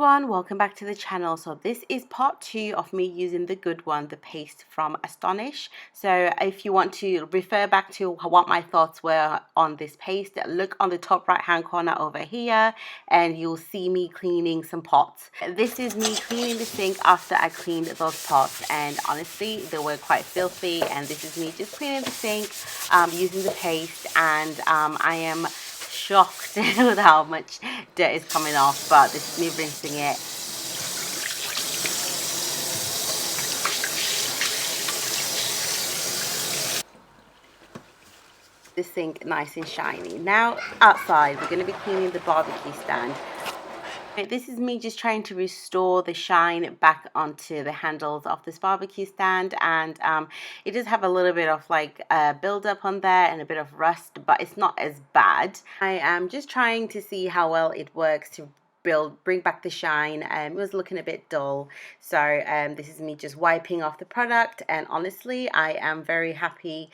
everyone, welcome back to the channel. So this is part 2 of me using the good one, the paste from Astonish. So if you want to refer back to what my thoughts were on this paste, look on the top right hand corner over here and you'll see me cleaning some pots. This is me cleaning the sink after I cleaned those pots, and honestly they were quite filthy, and this is me just cleaning the sink using the paste, and I am shocked with how much dirt is coming off, but this is me rinsing it. The sink nice and shiny. Now outside we're going to be cleaning the barbecue stand. This is me just trying to restore the shine back onto the handles of this barbecue stand, and it does have a little bit of like build up on there and a bit of rust, but it's not as bad. I am just trying to see how well it works to bring back the shine. It was looking a bit dull, so this is me just wiping off the product, and honestly I am very happy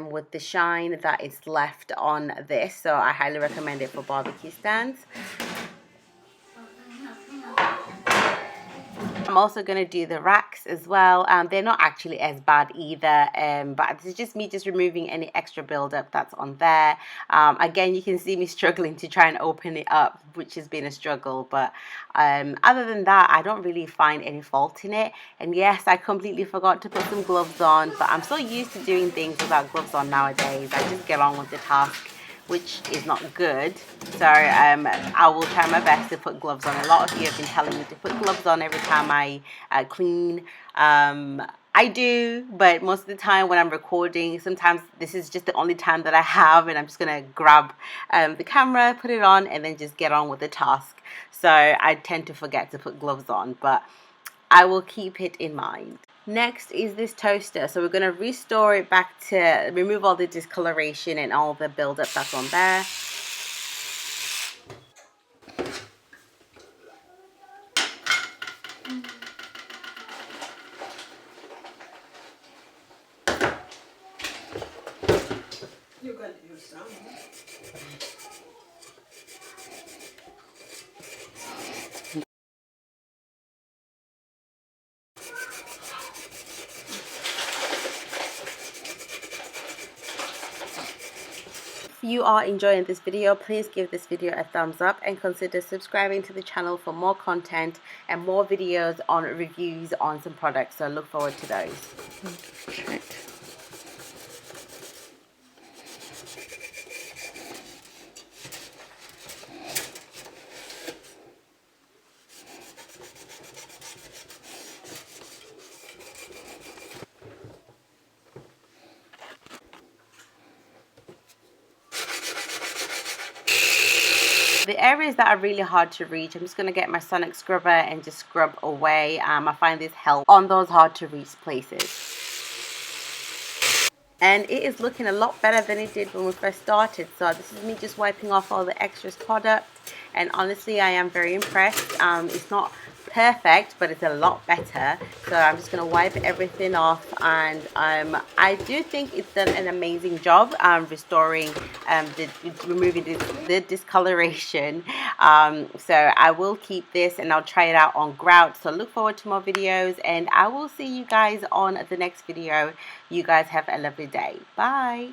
with the shine that is left on this, so I highly recommend it for barbecue stands. I'm also going to do the racks as well. They're not actually as bad either, but it's just me just removing any extra buildup that's on there. Again, you can see me struggling to try and open it up, which has been a struggle, but other than that I don't really find any fault in it. And yes, I completely forgot to put some gloves on, but I'm so used to doing things without gloves on nowadays. I just get on with the task, which is not good. So I will try my best to put gloves on. A lot of you have been telling me to put gloves on every time I clean. I do, but most of the time when I'm recording, sometimes this is just the only time that I have, and I'm just gonna grab the camera, put it on, and then just get on with the task. So I tend to forget to put gloves on, but I will keep it in mind. Next is this toaster. So we're going to restore it back to remove all the discoloration and all the buildup that's on there. You got to use some. If you are enjoying this video, please give this video a thumbs up and consider subscribing to the channel for more content and more videos on reviews on some products. So look forward to those. Okay. The areas that are really hard to reach, I'm just going to get my sonic scrubber and just scrub away. I find this helps on those hard to reach places. And it is looking a lot better than it did when we first started. So this is me just wiping off all the extra product, and honestly I am very impressed. It's not perfect, but it's a lot better. So I'm just going to wipe everything off, and I do think it's done an amazing job restoring removing the discoloration. So I will keep this and I'll try it out on grout. So look forward to more videos, and I will see you guys on the next video. You guys have a lovely day. Bye.